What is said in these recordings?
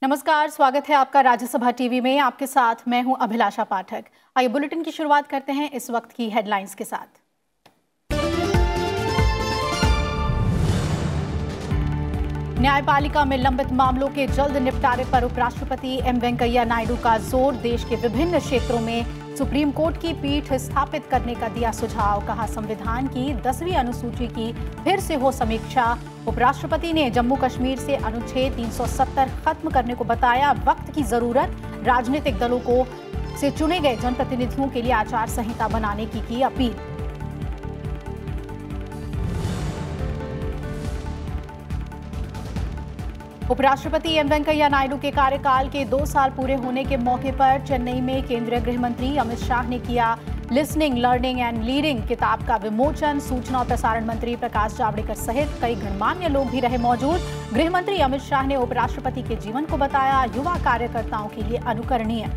नमस्कार, स्वागत है आपका राज्यसभा टीवी में। आपके साथ मैं हूं अभिलाषा पाठक। आइए बुलेटिन की शुरुआत करते हैं इस वक्त की हेडलाइंस के साथ। न्यायपालिका में लंबित मामलों के जल्द निपटारे पर उपराष्ट्रपति एम वेंकैया नायडू का जोर। देश के विभिन्न क्षेत्रों में सुप्रीम कोर्ट की पीठ स्थापित करने का दिया सुझाव। कहा, संविधान की 10वीं अनुसूची की फिर से हो समीक्षा। उपराष्ट्रपति ने जम्मू कश्मीर से अनुच्छेद 370 खत्म करने को बताया वक्त की जरूरत। राजनीतिक दलों को से चुने गए जनप्रतिनिधियों के लिए आचार संहिता बनाने की अपील। उपराष्ट्रपति एम वेंकैया नायडू के कार्यकाल के 2 साल पूरे होने के मौके पर चेन्नई में केंद्रीय गृह मंत्री अमित शाह ने किया लिसनिंग, लर्निंग एंड लीडिंग किताब का विमोचन। सूचना और प्रसारण मंत्री प्रकाश जावड़ेकर सहित कई गणमान्य लोग भी रहे मौजूद। गृह मंत्री अमित शाह ने उपराष्ट्रपति के जीवन को बताया युवा कार्यकर्ताओं के लिए अनुकरणीय।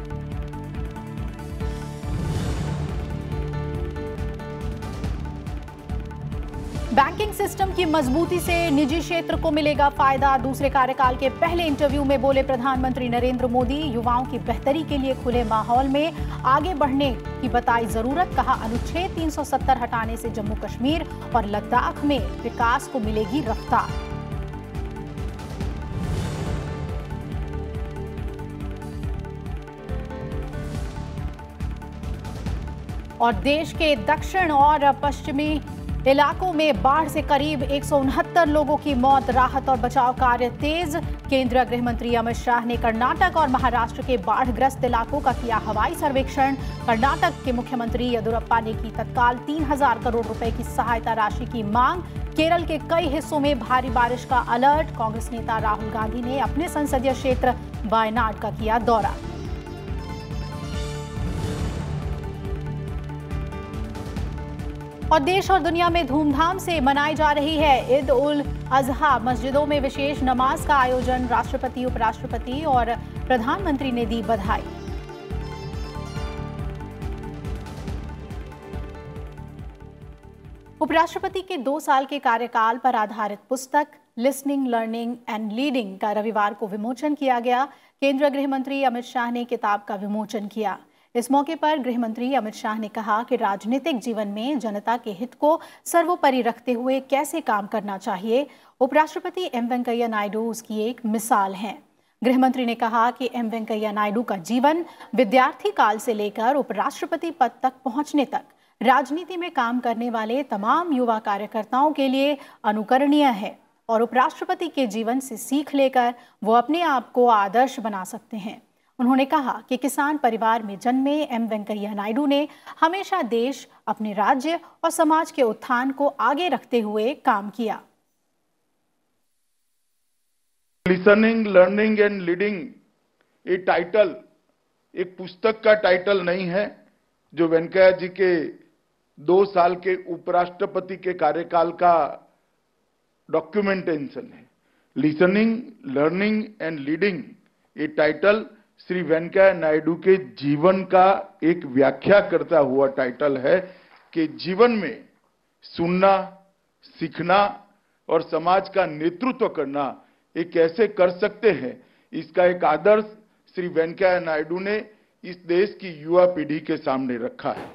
बैंकिंग सिस्टम की मजबूती से निजी क्षेत्र को मिलेगा फायदा। दूसरे कार्यकाल के पहले इंटरव्यू में बोले प्रधानमंत्री नरेंद्र मोदी, युवाओं की बेहतरी के लिए खुले माहौल में आगे बढ़ने की बताई जरूरत। कहा, अनुच्छेद 370 हटाने से जम्मू कश्मीर और लद्दाख में विकास को मिलेगी रफ्तार। और देश के दक्षिण और पश्चिमी इलाकों में बाढ़ से करीब 169 लोगों की मौत। राहत और बचाव कार्य तेज। केंद्रीय गृह मंत्री अमित शाह ने कर्नाटक और महाराष्ट्र के बाढ़ग्रस्त इलाकों का किया हवाई सर्वेक्षण। कर्नाटक के मुख्यमंत्री येदियुरप्पा ने की तत्काल 3000 करोड़ रुपए की सहायता राशि की मांग। केरल के कई हिस्सों में भारी बारिश का अलर्ट। कांग्रेस नेता राहुल गांधी ने अपने संसदीय क्षेत्र वायनाड का किया दौरा। और देश और दुनिया में धूमधाम से मनाई जा रही है ईद उल अजहा। मस्जिदों में विशेष नमाज का आयोजन। राष्ट्रपति, उपराष्ट्रपति और प्रधानमंत्री ने दी बधाई। उपराष्ट्रपति के 2 साल के कार्यकाल पर आधारित पुस्तक लिसनिंग, लर्निंग एंड लीडिंग का रविवार को विमोचन किया गया। केंद्रीय गृह मंत्री अमित शाह ने किताब का विमोचन किया। इस मौके पर गृह मंत्री अमित शाह ने कहा कि राजनीतिक जीवन में जनता के हित को सर्वोपरि रखते हुए कैसे काम करना चाहिए। उपराष्ट्रपति एम वेंकैया नायडू उसकी एक मिसाल हैं। गृह मंत्री ने कहा कि एम वेंकैया नायडू का जीवन विद्यार्थी काल से लेकर उपराष्ट्रपति पद तक पहुंचने तक राजनीति में काम करने वाले तमाम युवा कार्यकर्ताओं के लिए अनुकरणीय है और उपराष्ट्रपति के जीवन से सीख लेकर वो अपने आप को आदर्श बना सकते हैं। उन्होंने कहा कि किसान परिवार में जन्मे एम वेंकैया नायडू ने हमेशा देश, अपने राज्य और समाज के उत्थान को आगे रखते हुए काम किया। लिसनिंग, लर्निंग एंड लीडिंग ये टाइटल एक पुस्तक का टाइटल नहीं है जो वेंकैया जी के 2 साल के उपराष्ट्रपति के कार्यकाल का डॉक्यूमेंटेशन है। लिसनिंग, लर्निंग एंड लीडिंग ये टाइटल श्री वेंकैया नायडू के जीवन का एक व्याख्या करता हुआ टाइटल है कि जीवन में सुनना, सीखना और समाज का नेतृत्व करना ये कैसे कर सकते हैं, इसका एक आदर्श श्री वेंकैया नायडू ने इस देश की युवा पीढ़ी के सामने रखा है।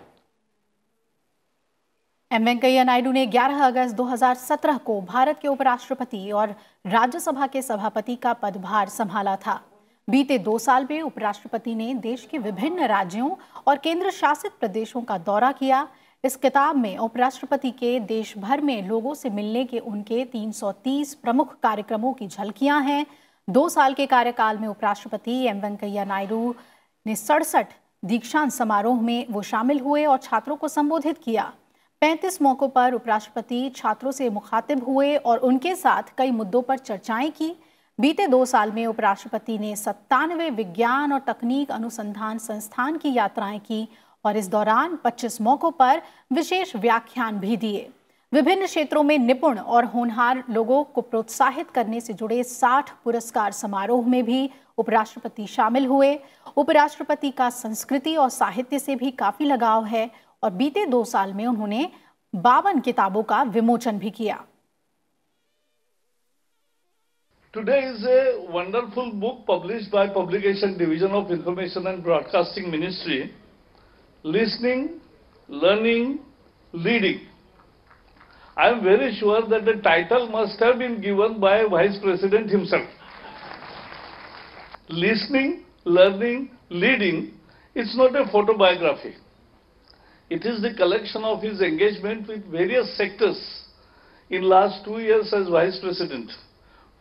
एम वेंकैया नायडू ने 11 अगस्त 2017 को भारत के उपराष्ट्रपति और राज्यसभा के सभापति का पदभार संभाला था। बीते 2 साल में उपराष्ट्रपति ने देश के विभिन्न राज्यों और केंद्र शासित प्रदेशों का दौरा किया। इस किताब में उपराष्ट्रपति के देश भर में लोगों से मिलने के उनके 330 प्रमुख कार्यक्रमों की झलकियां हैं। 2 साल के कार्यकाल में उपराष्ट्रपति एम वेंकैया नायडू ने 67 दीक्षांत समारोह में वो शामिल हुए और छात्रों को संबोधित किया। 35 मौकों पर उपराष्ट्रपति छात्रों से मुखातिब हुए और उनके साथ कई मुद्दों पर चर्चाएं की। बीते 2 साल में उपराष्ट्रपति ने 97 विज्ञान और तकनीक अनुसंधान संस्थान की यात्राएं की और इस दौरान 25 मौकों पर विशेष व्याख्यान भी दिए। विभिन्न क्षेत्रों में निपुण और होनहार लोगों को प्रोत्साहित करने से जुड़े 60 पुरस्कार समारोह में भी उपराष्ट्रपति शामिल हुए। उपराष्ट्रपति का संस्कृति और साहित्य से भी काफी लगाव है और बीते 2 साल में उन्होंने 52 किताबों का विमोचन भी किया। Today is a wonderful book published by Publication Division of Information and Broadcasting Ministry, Listening, Learning, Leading. I am very sure that the title must have been given by Vice President himself. Listening, Learning, Leading, it's not a photobiography. It is the collection of his engagement with various sectors in last 2 years as Vice President.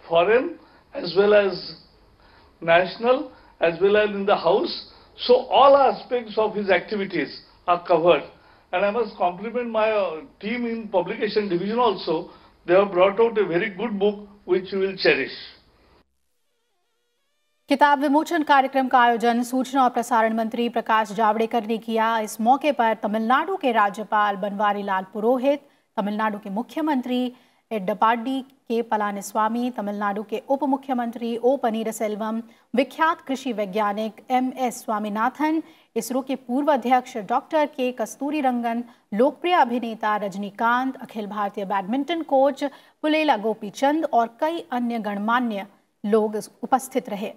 Foreign as well as national as well as in the House. So all aspects of his activities are covered. And I must compliment my team in Publication Division also. They have brought out a very good book which you will cherish. किताब विमोचन कार्यक्रम का आयोजन सूचना और प्रसारण मंत्री प्रकाश जावड़ेकर ने किया। इस मौके पर तमिलनाडु के राज्यपाल बनवारी लाल पुरोहित, तमिलनाडु के मुख्यमंत्री एडप्पाडी के पलानिस्वामी, तमिलनाडु के उप मुख्यमंत्री ओ पनीरसेल्वम, विख्यात कृषि वैज्ञानिक MS स्वामीनाथन, इसरो के पूर्व अध्यक्ष डॉक्टर के कस्तूरीरंगन, लोकप्रिय अभिनेता रजनीकांत, अखिल भारतीय बैडमिंटन कोच पुलेला गोपीचंद और कई अन्य गणमान्य लोग उपस्थित रहे।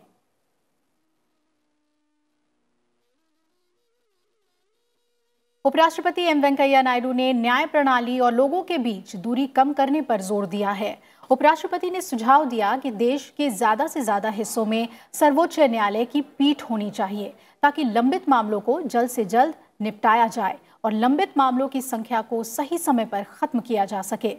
उपराष्ट्रपति एम वेंकैया नायडू ने न्याय प्रणाली और लोगों के बीच दूरी कम करने पर जोर दिया है। उपराष्ट्रपति ने सुझाव दिया कि देश के ज्यादा से ज्यादा हिस्सों में सर्वोच्च न्यायालय की पीठ होनी चाहिए ताकि लंबित मामलों को जल्द से जल्द निपटाया जाए और लंबित मामलों की संख्या को सही समय पर खत्म किया जा सके।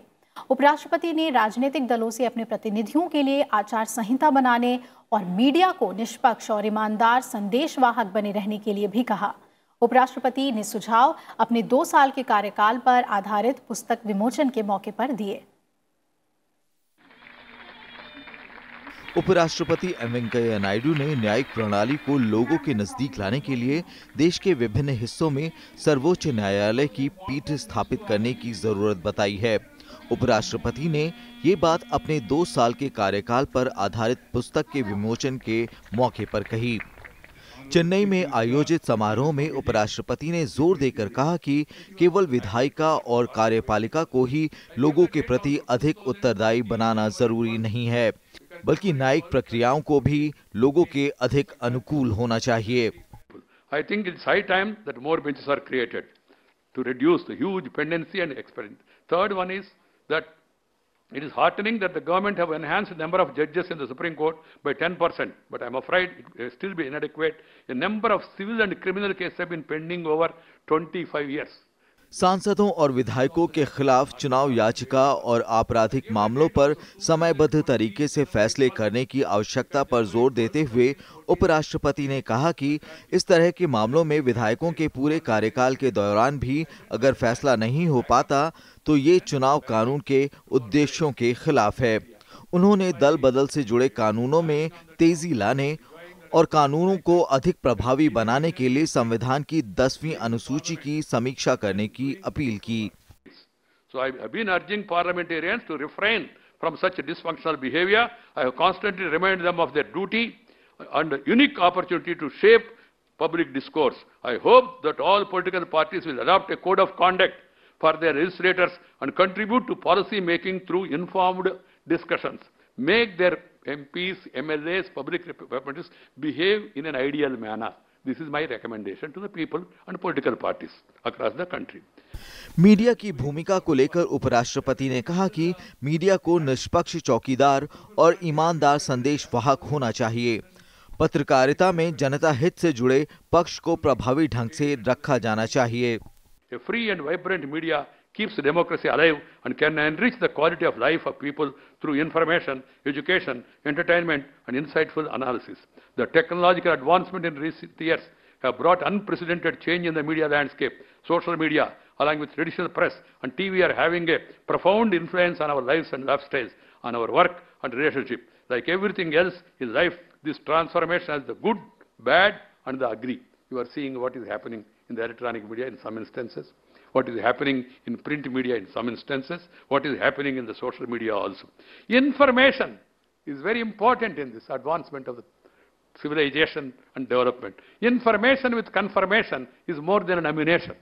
उपराष्ट्रपति ने राजनीतिक दलों से अपने प्रतिनिधियों के लिए आचार संहिता बनाने और मीडिया को निष्पक्ष और ईमानदार संदेशवाहक बने रहने के लिए भी कहा। उपराष्ट्रपति ने सुझाव अपने 2 साल के कार्यकाल पर आधारित पुस्तक विमोचन के मौके पर दिए। उपराष्ट्रपति एम वेंकैया नायडू ने न्यायिक प्रणाली को लोगों के नजदीक लाने के लिए देश के विभिन्न हिस्सों में सर्वोच्च न्यायालय की पीठ स्थापित करने की जरूरत बताई है। उपराष्ट्रपति ने ये बात अपने 2 साल के कार्यकाल पर आधारित पुस्तक के विमोचन के मौके पर कही। चेन्नई में आयोजित समारोह में उपराष्ट्रपति ने जोर देकर कहा कि केवल विधायिका और कार्यपालिका को ही लोगों के प्रति अधिक उत्तरदायी बनाना जरूरी नहीं है, बल्कि न्यायिक प्रक्रियाओं को भी लोगों के अधिक अनुकूल होना चाहिए। I think it's high time that more benches are created to reduce the huge dependency and expense. Third one is that it is heartening that the government have enhanced the number of judges in the Supreme Court by 10%, but I'm afraid it will still be inadequate. A number of civil and criminal cases have been pending over 25 years. सांसदों और विधायकों के खिलाफ चुनाव याचिका और आपराधिक मामलों पर समयबद्ध तरीके से फैसले करने की आवश्यकता पर जोर देते हुए उपराष्ट्रपति ने कहा कि इस तरह के मामलों में विधायकों के पूरे कार्यकाल के दौरान भी अगर फैसला नहीं हो पाता तो ये चुनाव कानून के उद्देश्यों के खिलाफ है। उन्होंने दल बदल से जुड़े कानूनों में तेजी लाने और कानूनों को अधिक प्रभावी बनाने के लिए संविधान की 10वीं अनुसूची की समीक्षा करने की अपील की। So I have been urging parliamentarians to refrain from such dysfunctional behavior. I have constantly reminded them of their duty and a unique opportunity to shape public discourse. I hope that all political parties will adopt a code of conduct for their legislators and contribute to policy making through informed discussions. Make their MPs, MLAs, public representatives behave in an ideal manner. This is my recommendation to the people and political parties across the country. Media की भूमिका को लेकर उपराष्ट्रपति ने कहा कि media को निष्पक्ष चौकीदार और ईमानदार संदेशवाहक होना चाहिए। पत्रकारिता में जनता हित से जुड़े पक्ष को प्रभावी ढंग से रखा जाना चाहिए। A free and vibrant media keeps democracy alive and can enrich the quality of life of people through information, education, entertainment, and insightful analysis. The technological advancement in recent years have brought unprecedented change in the media landscape. Social media, along with traditional press and TV, are having a profound influence on our lives and lifestyles, on our work and relationship. Like everything else in life, this transformation has the good, bad, and the ugly. You are seeing what is happening in the electronic media in some instances, what is happening in print media in some instances, what is happening in the social media also. Information is very important in this advancement of the civilization and development. Information with confirmation is more than an ammunition.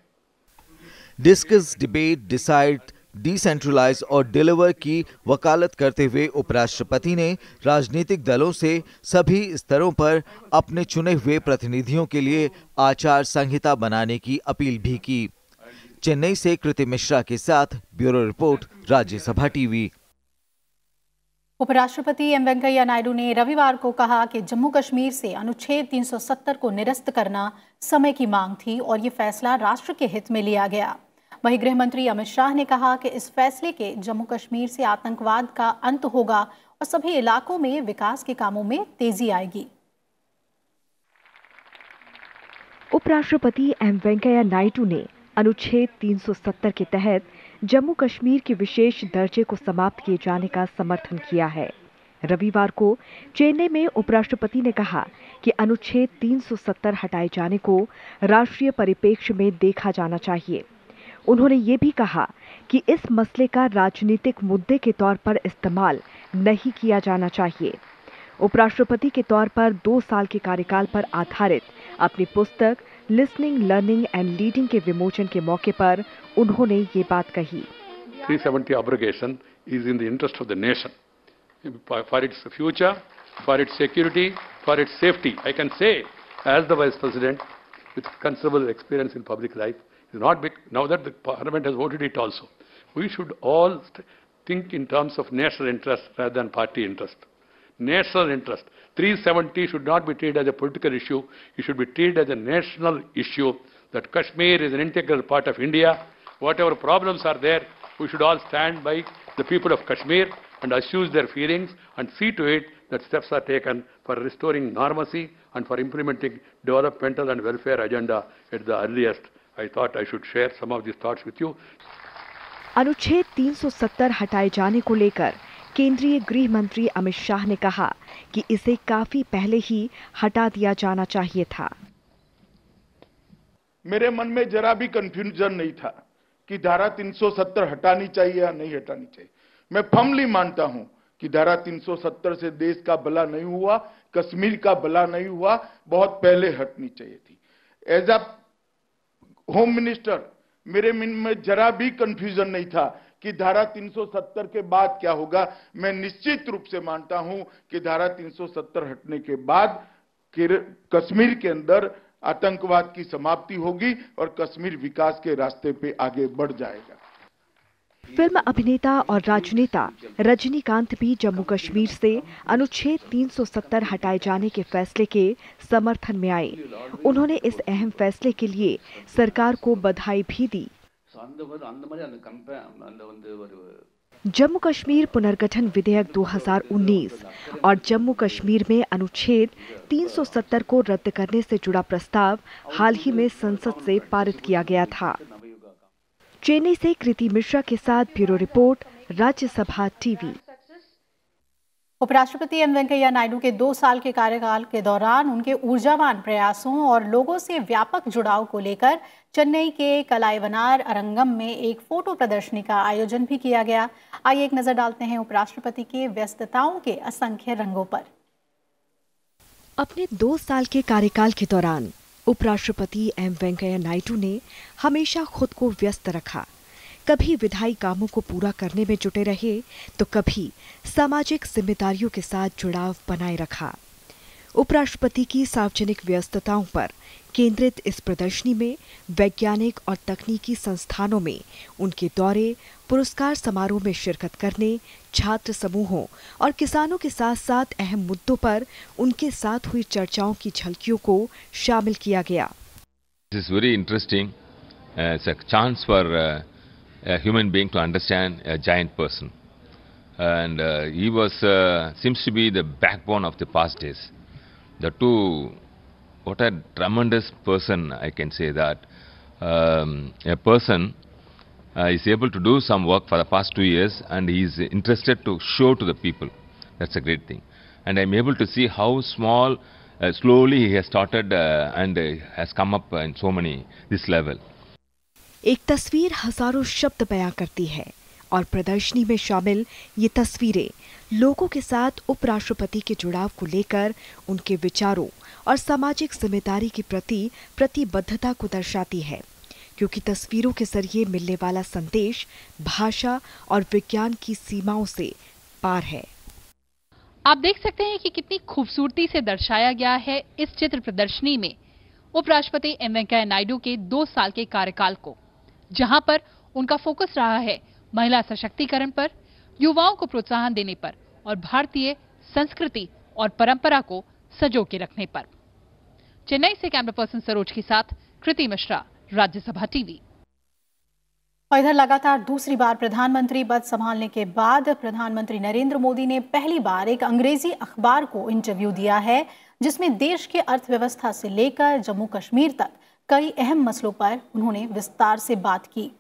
Discuss, debate, decide, decentralise और deliver की वकालत करते हुए उपराष्ट्रपति ने राजनीतिक दलों से सभी स्तरों पर अपने चुने हुए प्रतिनिधियों के लिए आचार संहिता बनाने की अपील भी की। चेन्नई से कृति मिश्रा के साथ ब्यूरो रिपोर्ट, राज्यसभा टीवी। उपराष्ट्रपति एम वेंकैया नायडू ने रविवार को कहा कि जम्मू कश्मीर से अनुच्छेद 370 को निरस्त करना समय की मांग थी और ये फैसला राष्ट्र के हित में लिया गया। वहीं गृह मंत्री अमित शाह ने कहा कि इस फैसले के जम्मू कश्मीर से आतंकवाद का अंत होगा और सभी इलाकों में विकास के कामों में तेजी आएगी। उपराष्ट्रपति एम वेंकैया नायडू ने अनुच्छेद 370 के तहत जम्मू कश्मीर के विशेष दर्जे को समाप्त किए जाने का समर्थन किया है। रविवार को चेन्नई में उपराष्ट्रपति ने कहा कि अनुच्छेद 370 हटाए जाने को राष्ट्रीय परिप्रेक्ष्य में देखा जाना चाहिए। उन्होंने ये भी कहा कि इस मसले का राजनीतिक मुद्दे के तौर पर इस्तेमाल नहीं किया जाना चाहिए। उपराष्ट्रपति के तौर पर 2 साल के कार्यकाल पर आधारित अपनी पुस्तक लिसनिंग, लर्निंग एंड लीडिंग के विमोचन के मौके पर उन्होंने ये बात कही। 370 abrogation is in the interest of the nation, for its future, for its security, for its safety. I can say, as the Vice President with considerable experience in public life, not big, now that the Parliament has voted it also, we should all think in terms of national interest rather than party interest. National interest. 370 should not be treated as a political issue. It should be treated as a national issue, that Kashmir is an integral part of India. Whatever problems are there, we should all stand by the people of Kashmir and assuage their feelings and see to it that steps are taken for restoring normalcy and for implementing developmental and welfare agenda at the earliest. I thought I should share some of these thoughts with you. अनुच्छेद 370 हटाए जाने को लेकर केंद्रीय गृह मंत्री अमित शाह ने कहा कि इसे काफी पहले ही हटा दिया जाना चाहिए था। मेरे मन में जरा भी कंफ्यूजन नहीं था कि धारा 370 हटानी चाहिए या नहीं हटानी चाहिए। मैं फर्मली मानता हूं कि धारा 370 से देश का भला नहीं हुआ, कश्मीर का भला नहीं हुआ, बहुत पहले हटनी चाहिए थी। एज अ होम मिनिस्टर मेरे मन में जरा भी कंफ्यूजन नहीं था कि धारा 370 के बाद क्या होगा। मैं निश्चित रूप से मानता हूं कि धारा 370 हटने के बाद कश्मीर के अंदर आतंकवाद की समाप्ति होगी और कश्मीर विकास के रास्ते पे आगे बढ़ जाएगा। फिल्म अभिनेता और राजनेता रजनीकांत भी जम्मू कश्मीर से अनुच्छेद 370 हटाए जाने के फैसले के समर्थन में आए। उन्होंने इस अहम फैसले के लिए सरकार को बधाई भी दी। जम्मू कश्मीर पुनर्गठन विधेयक 2019 और जम्मू कश्मीर में अनुच्छेद 370 को रद्द करने से जुड़ा प्रस्ताव हाल ही में संसद से पारित किया गया था। चेन्नई से कृति मिश्रा के साथ ब्यूरो रिपोर्ट, राज्यसभा टीवी। उपराष्ट्रपति एम वेंकैया नायडू के 2 साल के कार्यकाल के दौरान उनके ऊर्जावान प्रयासों और लोगों से व्यापक जुड़ाव को लेकर चेन्नई के कलाईवनार अरंगम में एक फोटो प्रदर्शनी का आयोजन भी किया गया। आइए एक नजर डालते हैं उपराष्ट्रपति के व्यस्तताओं के असंख्य रंगों पर। अपने 2 साल के कार्यकाल के दौरान उपराष्ट्रपति एम वेंकैया नायडू ने हमेशा खुद को व्यस्त रखा। कभी विधायी कामों को पूरा करने में जुटे रहे तो कभी सामाजिक जिम्मेदारियों के साथ जुड़ाव बनाए रखा। उपराष्ट्रपति की सार्वजनिक व्यस्तताओं पर केंद्रित इस प्रदर्शनी में वैज्ञानिक और तकनीकी संस्थानों में उनके दौरे, पुरस्कार समारोह में शिरकत करने, छात्र समूहों और किसानों के साथ साथ अहम मुद्दों पर उनके साथ हुई चर्चाओं की झलकियों को शामिल किया गया। This is very interesting. It's a chance for a human being to understand a giant person, and he was seems to be the backbone of the past days. The two, what a tremendous person, I can say that. A person is able to do some work for the past 2 years and he is interested to show to the people. That's a great thing. And I'm able to see how small, slowly he has started and has come up in so many, this level. एक तस्वीर हजारों शब्द बयां करती है और प्रदर्शनी में शामिल ये तस्वीरें लोगों के साथ उपराष्ट्रपति के जुड़ाव को लेकर उनके विचारों और सामाजिक जिम्मेदारी के प्रति प्रतिबद्धता को दर्शाती है। क्योंकि तस्वीरों के जरिए मिलने वाला संदेश भाषा और विज्ञान की सीमाओं से पार है। आप देख सकते हैं कि कितनी खूबसूरती से दर्शाया गया है इस चित्र प्रदर्शनी में उपराष्ट्रपति एम वेंकैया नायडू के 2 साल के कार्यकाल को, जहां पर उनका फोकस रहा है महिला सशक्तिकरण पर, युवाओं को प्रोत्साहन देने पर और भारतीय संस्कृति और परंपरा को संजो के रखने पर। चेन्नई से कैमरा पर्सन सरोज के साथ कृति मिश्रा, राज्यसभा टीवी। और इधर लगातार दूसरी बार प्रधानमंत्री पद संभालने के बाद प्रधानमंत्री नरेंद्र मोदी ने पहली बार एक अंग्रेजी अखबार को इंटरव्यू दिया है, जिसमें देश की अर्थव्यवस्था से लेकर जम्मू कश्मीर तक कई अहम मसलों पर उन्होंने विस्तार से बात की।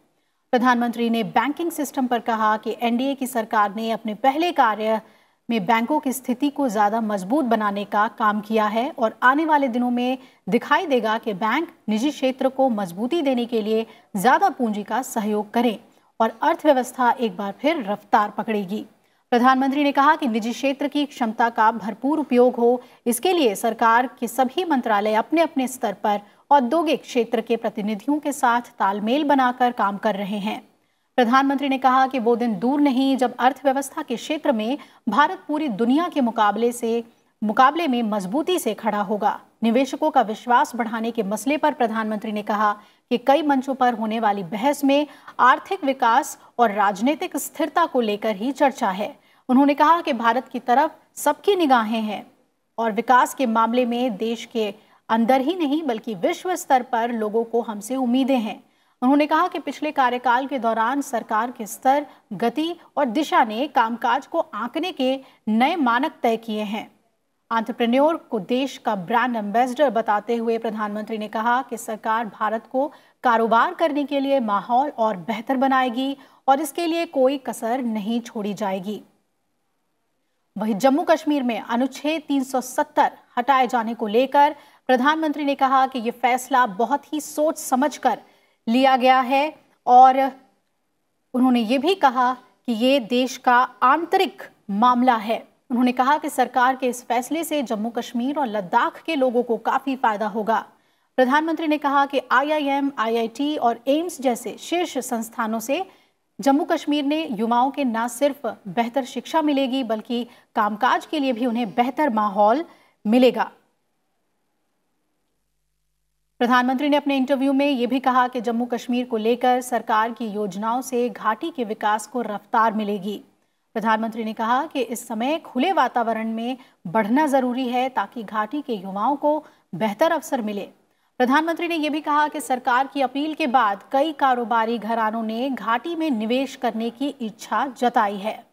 प्रधानमंत्री ने बैंकिंग सिस्टम पर कहा कि एनडीए की सरकार ने अपने पहले कार्य में बैंकों की स्थिति को ज्यादा मजबूत बनाने का काम किया है और आने वाले दिनों में दिखाई देगा कि बैंक निजी क्षेत्र को मजबूती देने के लिए ज्यादा पूंजी का सहयोग करें और अर्थव्यवस्था एक बार फिर रफ्तार पकड़ेगी। प्रधानमंत्री ने कहा कि निजी क्षेत्र की क्षमता का भरपूर उपयोग हो, इसके लिए सरकार के सभी मंत्रालय अपने अपने स्तर पर औद्योगिक क्षेत्र के प्रतिनिधियों के साथ तालमेल बनाकर काम कर रहे हैं। प्रधानमंत्री ने कहा कि वो दिन दूर नहीं जब अर्थव्यवस्था के क्षेत्र में भारत पूरी दुनिया के मुकाबले में मजबूती से खड़ा होगा। निवेशकों का विश्वास बढ़ाने के मसले पर प्रधानमंत्री ने कहा कि कई मंचों पर होने वाली बहस में आर्थिक विकास और राजनीतिक स्थिरता को लेकर ही चर्चा है। उन्होंने कहा कि भारत की तरफ सबकी निगाहें हैं और विकास के मामले में देश के अंदर ही नहीं बल्कि विश्व स्तर पर लोगों को हमसे उम्मीदें हैं। उन्होंने कहा कि पिछले कार्यकाल के दौरान सरकार के स्तर, गति और दिशा ने कामकाज को आंकने के नए मानक तय किए हैं। एंटरप्रेन्योर को देश का ब्रांड एम्बेसडर बताते हुए प्रधानमंत्री ने कहा कि सरकार भारत को कारोबार करने के लिए माहौल और बेहतर बनाएगी और इसके लिए कोई कसर नहीं छोड़ी जाएगी। वहीं जम्मू कश्मीर में अनुच्छेद 370 हटाए जाने को लेकर प्रधानमंत्री ने कहा कि यह फैसला बहुत ही सोच समझकर लिया गया है और उन्होंने ये भी कहा कि ये देश का आंतरिक मामला है। उन्होंने कहा कि सरकार के इस फैसले से जम्मू कश्मीर और लद्दाख के लोगों को काफी फायदा होगा। प्रधानमंत्री ने कहा कि IIM, IIT और एम्स जैसे शीर्ष संस्थानों से जम्मू कश्मीर ने युवाओं के न सिर्फ बेहतर शिक्षा मिलेगी बल्कि कामकाज के लिए भी उन्हें बेहतर माहौल मिलेगा। प्रधानमंत्री ने अपने इंटरव्यू में यह भी कहा कि जम्मू कश्मीर को लेकर सरकार की योजनाओं से घाटी के विकास को रफ्तार मिलेगी। प्रधानमंत्री ने कहा कि इस समय खुले वातावरण में बढ़ना जरूरी है ताकि घाटी के युवाओं को बेहतर अवसर मिले। प्रधानमंत्री ने यह भी कहा कि सरकार की अपील के बाद कई कारोबारी घरानों ने घाटी में निवेश करने की इच्छा जताई है।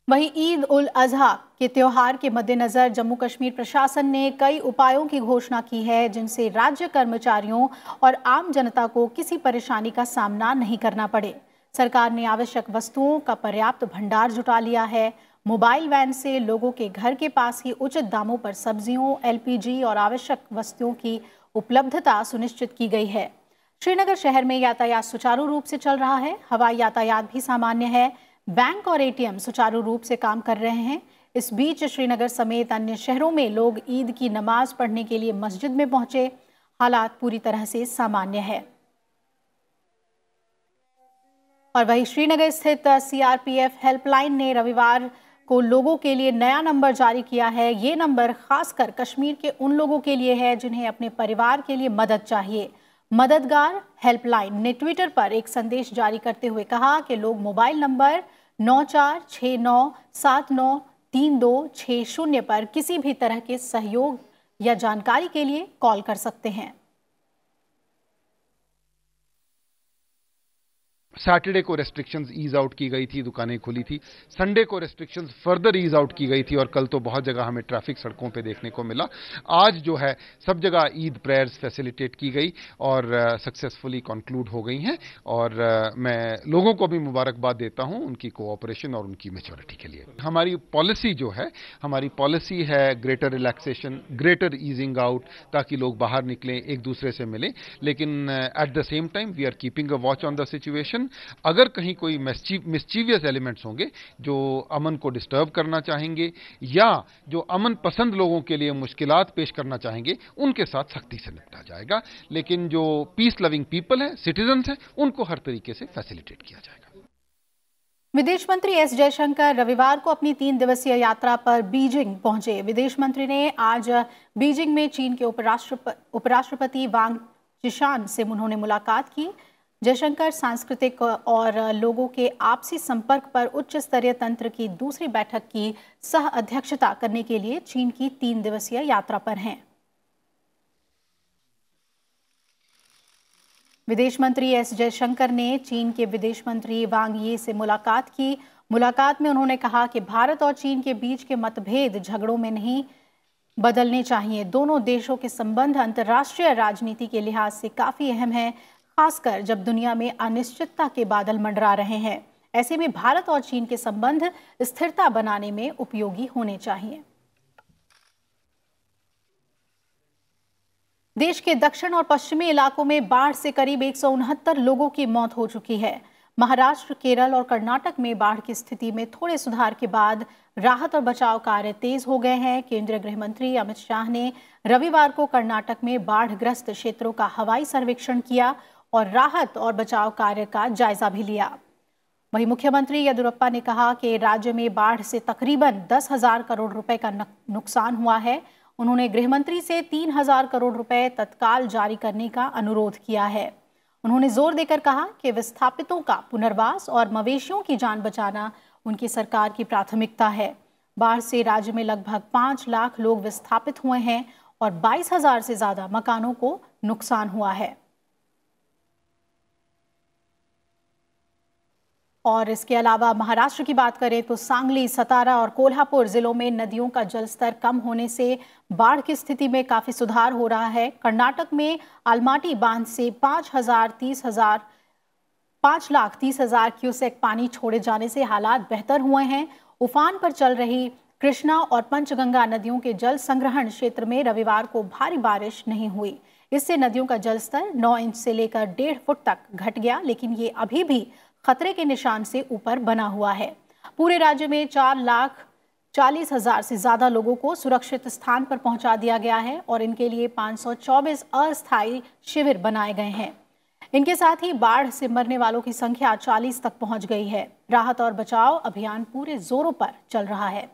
वहीं ईद उल अजहा के त्योहार के मद्देनजर जम्मू कश्मीर प्रशासन ने कई उपायों की घोषणा की है जिनसे राज्य कर्मचारियों और आम जनता को किसी परेशानी का सामना नहीं करना पड़े। सरकार ने आवश्यक वस्तुओं का पर्याप्त भंडार जुटा लिया है। मोबाइल वैन से लोगों के घर के पास ही उचित दामों पर सब्जियों, LPG और आवश्यक वस्तुओं की उपलब्धता सुनिश्चित की गई है। श्रीनगर शहर में यातायात सुचारू रूप से चल रहा है। हवाई यातायात भी सामान्य है। बैंक और ATM सुचारू रूप से काम कर रहे हैं। इस बीच श्रीनगर समेत अन्य शहरों में लोग ईद की नमाज पढ़ने के लिए मस्जिद में पहुंचे। हालात पूरी तरह से सामान्य है। और वहीं श्रीनगर स्थित CRPF हेल्पलाइन ने रविवार को लोगों के लिए नया नंबर जारी किया है। ये नंबर खासकर कश्मीर के उन लोगों के लिए है जिन्हें अपने परिवार के लिए मदद चाहिए। मददगार हेल्पलाइन ने ट्विटर पर एक संदेश जारी करते हुए कहा कि लोग मोबाइल नंबर 9469793260 पर किसी भी तरह के सहयोग या जानकारी के लिए कॉल कर सकते हैं। सैटरडे को रेस्ट्रिक्शंस ईज आउट की गई थी, दुकानें खुली थी। संडे को रेस्ट्रिक्शंस फर्दर ईज आउट की गई थी और कल तो बहुत जगह हमें ट्रैफिक सड़कों पे देखने को मिला। आज जो है सब जगह ईद प्रेयर्स फैसिलिटेट की गई और सक्सेसफुली कंक्लूड हो गई हैं और मैं लोगों को भी मुबारकबाद देता हूं उनकी कोऑपरेशन और उनकी मैच्योरिटी के लिए। हमारी पॉलिसी जो है, हमारी पॉलिसी है greater relaxation, greater easing out, ताकि लोग बाहर निकलें, एक दूसरे से मिलें, लेकिन at the same time we are keeping a watch on the situation लेकिन अगर कहीं कोई मिस्चीवियस एलिमेंट्स होंगे जो अमन को डिस्टर्ब करना चाहेंगे या जो अमन पसंद लोगों के लिए मुश्किलात पेश करना चाहेंगे, उनके साथ सख्ती से निपटा जाएगा। लेकिन जो पीस लविंग पीपल हैं, सिटीजन्स हैं, उनको हर तरीके से फैसिलिटेट किया जाएगा। विदेश मंत्री एस जयशंकर रविवार को अपनी 3 दिवसीय यात्रा पर बीजिंग पहुंचे। विदेश मंत्री ने आज बीजिंग में चीन के उपराष्ट्रपति वांग जिशान से उन्होंने मुलाकात की। जयशंकर सांस्कृतिक और लोगों के आपसी संपर्क पर उच्च स्तरीय तंत्र की दूसरी बैठक की सह अध्यक्षता करने के लिए चीन की 3 दिवसीय यात्रा पर हैं। विदेश मंत्री एस जयशंकर ने चीन के विदेश मंत्री वांग यी से मुलाकात की। मुलाकात में उन्होंने कहा कि भारत और चीन के बीच के मतभेद झगड़ों में नहीं बदलने चाहिए। दोनों देशों के संबंध अंतर्राष्ट्रीय राजनीति के लिहाज से काफी अहम है, खासकर जब दुनिया में अनिश्चितता के बादल मंडरा रहे हैं। ऐसे में भारत और चीन के संबंध स्थिरता बनाने में उपयोगी होने चाहिए। देश के दक्षिण और पश्चिमी इलाकों में बाढ़ से करीब 169 लोगों की मौत हो चुकी है। महाराष्ट्र, केरल और कर्नाटक में बाढ़ की स्थिति में थोड़े सुधार के बाद राहत और बचाव कार्य तेज हो गए हैं। केंद्रीय गृह मंत्री अमित शाह ने रविवार को कर्नाटक में बाढ़ग्रस्त क्षेत्रों का हवाई सर्वेक्षण किया और राहत और बचाव कार्य का जायजा भी लिया। वहीं मुख्यमंत्री येदियुरप्पा ने कहा कि राज्य में बाढ़ से तकरीबन 10,000 करोड़ रुपए का नुकसान हुआ है। उन्होंने गृहमंत्री से 3,000 करोड़ रुपए तत्काल जारी करने का अनुरोध किया है। उन्होंने जोर देकर कहा कि विस्थापितों का पुनर्वास और मवेशियों की जान बचाना उनकी सरकार की प्राथमिकता है। बाढ़ से राज्य में लगभग 5 लाख लोग विस्थापित हुए हैं और 22,000 से ज्यादा मकानों को नुकसान हुआ है। और इसके अलावा महाराष्ट्र की बात करें तो सांगली, सतारा और कोल्हापुर जिलों में नदियों का जलस्तर कम होने से बाढ़ की स्थिति में काफी सुधार हो रहा है। कर्नाटक में आलमाटी बांध से 5,30,000 क्यूसेक पानी छोड़े जाने से हालात बेहतर हुए हैं। उफान पर चल रही कृष्णा और पंचगंगा नदियों के जल संग्रहण क्षेत्र में रविवार को भारी बारिश नहीं हुई। इससे नदियों का जलस्तर 9 इंच से लेकर 1.5 फुट तक घट गया, लेकिन ये अभी भी खतरे के निशान से ऊपर बना हुआ है। पूरे राज्य में 4,40,000 से ज्यादा लोगों को सुरक्षित स्थान पर पहुंचा दिया गया है और इनके लिए 524 अस्थायी शिविर बनाए गए हैं। इनके साथ ही बाढ़ से मरने वालों की संख्या 40 तक पहुंच गई है। राहत और बचाव अभियान पूरे जोरों पर चल रहा है।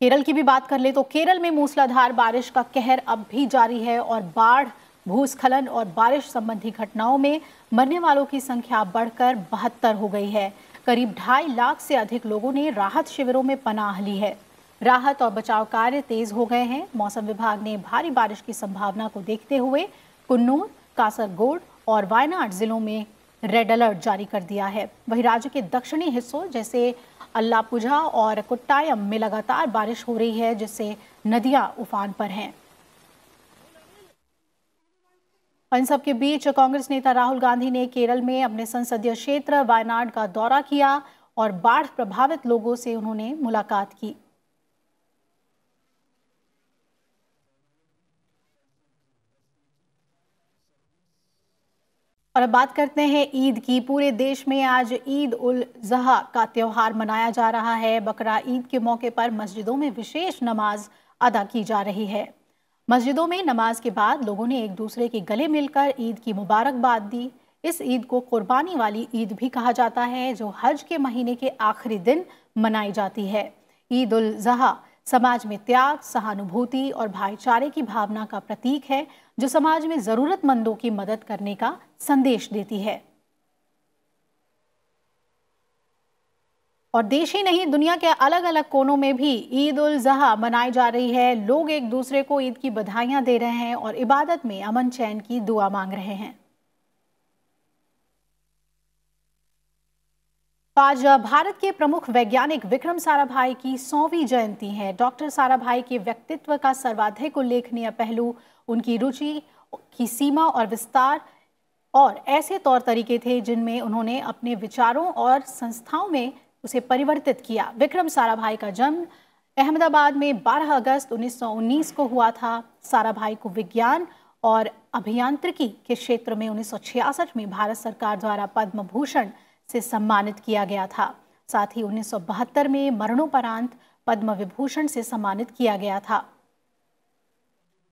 केरल की भी बात कर ले तो केरल में मूसलाधार बारिश का कहर अब भी जारी है और बाढ़, भूस्खलन और बारिश संबंधी घटनाओं में मरने वालों की संख्या बढ़कर 72 हो गई है। करीब 2.5 लाख से अधिक लोगों ने राहत शिविरों में पनाह ली है। राहत और बचाव कार्य तेज हो गए हैं। मौसम विभाग ने भारी बारिश की संभावना को देखते हुए कुन्नूर, कासरगोड और वायनाड जिलों में रेड अलर्ट जारी कर दिया है। वहीं राज्य के दक्षिणी हिस्सों जैसे अल्लापुझा और कोट्टायम में लगातार बारिश हो रही है, जिससे नदियां उफान पर हैं। इन सबके बीच कांग्रेस नेता राहुल गांधी ने केरल में अपने संसदीय क्षेत्र वायनाड का दौरा किया और बाढ़ प्रभावित लोगों से उन्होंने मुलाकात की। और अब बात करते हैं ईद की। पूरे देश में आज ईद उल ज़ुहा का त्योहार मनाया जा रहा है। बकरा ईद के मौके पर मस्जिदों में विशेष नमाज अदा की जा रही है। मस्जिदों में नमाज के बाद लोगों ने एक दूसरे के गले मिलकर ईद की मुबारकबाद दी। इस ईद को कुर्बानी वाली ईद भी कहा जाता है, जो हज के महीने के आखिरी दिन मनाई जाती है। ईद उल ज़ुहा समाज में त्याग, सहानुभूति और भाईचारे की भावना का प्रतीक है, जो समाज में जरूरतमंदों की मदद करने का संदेश देती है। और देश ही नहीं, दुनिया के अलग अलग कोनों में भी ईद उल ज़ुहा मनाई जा रही है। लोग एक दूसरे को ईद की बधाइयां दे रहे हैं और इबादत में अमन चैन की दुआ मांग रहे हैं। आज भारत के प्रमुख वैज्ञानिक विक्रम साराभाई की 100वीं जयंती है। डॉक्टर साराभाई के व्यक्तित्व का सर्वाधिक उल्लेखनीय पहलू उनकी रुचि की सीमा और विस्तार और ऐसे तौर तरीके थे जिनमें उन्होंने अपने विचारों और संस्थाओं में उसे परिवर्तित किया। विक्रम साराभाई का जन्म अहमदाबाद में 12 अगस्त 1919 को हुआ था। साराभाई को विज्ञान और अभियांत्रिकी के क्षेत्र में 1966 में भारत सरकार द्वारा पद्म भूषण से सम्मानित किया गया था। साथ ही 1972 में मरणोपरांत पद्म विभूषण से सम्मानित किया गया था।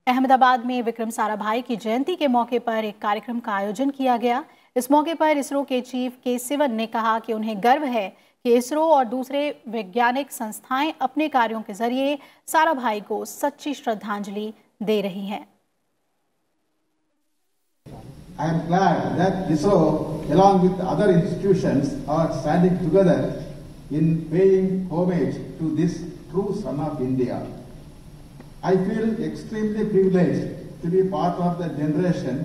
अहमदाबाद में विक्रम साराभाई की जयंती के मौके पर एक कार्यक्रम का आयोजन किया गया। इस मौके पर इसरो के चीफ के सिवन ने कहा कि उन्हें गर्व है कि इसरो और दूसरे वैज्ञानिक संस्थाएं अपने कार्यों के जरिए साराभाई को सच्ची श्रद्धांजलि दे रही हैं। I am glad that ISRO, along with other institutions, are standing together in paying homage to this true son of India. I feel extremely privileged to be part of the generation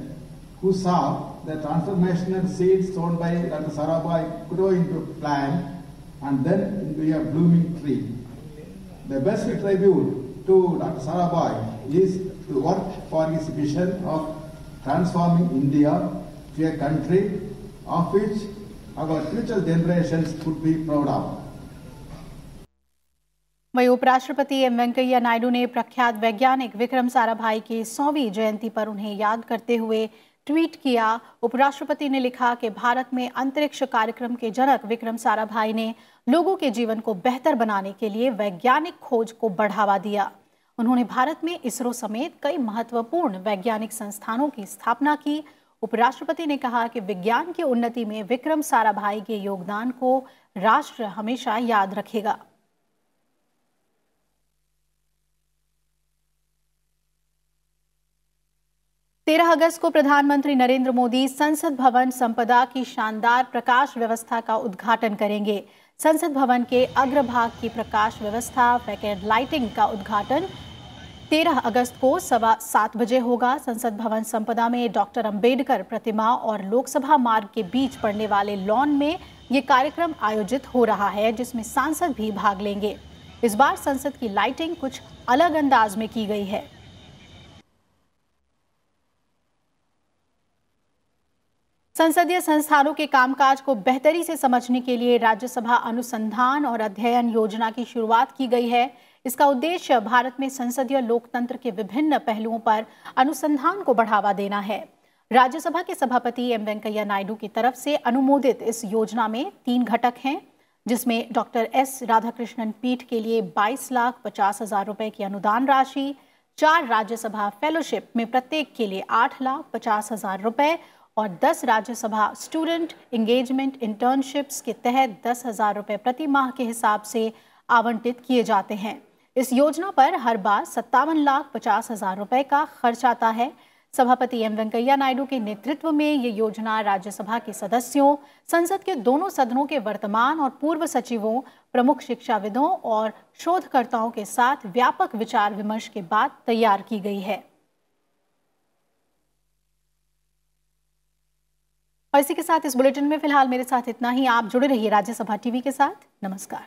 who saw the transformational seeds sown by Dr. Sarabhai grow into a plant and then into a blooming tree. The best tribute to Dr. Sarabhai is to work for his vision of transforming India to a country of which our future generations could be proud of. वहीं उपराष्ट्रपति M Venkaiah Naidu ने प्रख्यात वैज्ञानिक विक्रम साराभाई की 100वीं जयंती पर उन्हें याद करते हुए ट्वीट किया। उपराष्ट्रपति ने लिखा कि भारत में अंतरिक्ष कार्यक्रम के जनक विक्रम साराभाई ने लोगों के जीवन को बेहतर बनाने के लिए वैज्ञानिक खोज को बढ़ावा दिया। उन्होंने भारत में इसरो समेत कई महत्वपूर्ण वैज्ञानिक संस्थानों की स्थापना की। उपराष्ट्रपति ने कहा कि विज्ञान की उन्नति में विक्रम साराभाई के योगदान को राष्ट्र हमेशा याद रखेगा। अगस्त को प्रधानमंत्री नरेंद्र मोदी संसद भवन संपदा की शानदार प्रकाश व्यवस्था का उद्घाटन करेंगे। संसद भवन के अग्रभाग की प्रकाश व्यवस्था फैकेट लाइटिंग का उद्घाटन 13 अगस्त को 7:15 बजे होगा। संसद भवन संपदा में डॉक्टर अंबेडकर प्रतिमा और लोकसभा मार्ग के बीच पड़ने वाले लॉन में ये कार्यक्रम आयोजित हो रहा है, जिसमें सांसद भी भाग लेंगे। इस बार संसद की लाइटिंग कुछ अलग अंदाज में की गई है। संसदीय संस्थानों के कामकाज को बेहतरी से समझने के लिए राज्यसभा अनुसंधान और अध्ययन योजना की शुरुआत की गई है। इसका उद्देश्य भारत में संसदीय लोकतंत्र के विभिन्न पहलुओं पर अनुसंधान को बढ़ावा देना है। राज्यसभा के सभापति एम वेंकैया नायडू की तरफ से अनुमोदित इस योजना में 3 घटक हैं, जिसमें डॉक्टर एस राधाकृष्णन पीठ के लिए 22,50,000 रुपए की अनुदान राशि, 4 राज्यसभा फेलोशिप में प्रत्येक के लिए 8,50,000 रुपए और 10 राज्यसभा स्टूडेंट एंगेजमेंट इंटर्नशिप्स के तहत 10,000 रुपए प्रति माह के हिसाब से आवंटित किए जाते हैं। इस योजना पर हर बार 57,50,000 रुपए का खर्च आता है। सभापति एम वेंकैया नायडू के नेतृत्व में ये योजना राज्यसभा के सदस्यों, संसद के दोनों सदनों के वर्तमान और पूर्व सचिवों, प्रमुख शिक्षाविदों और शोधकर्ताओं के साथ व्यापक विचार विमर्श के बाद तैयार की गई है। और इसी के साथ इस बुलेटिन में फिलहाल मेरे साथ इतना ही। आप जुड़े रहिए राज्यसभा टीवी के साथ। नमस्कार।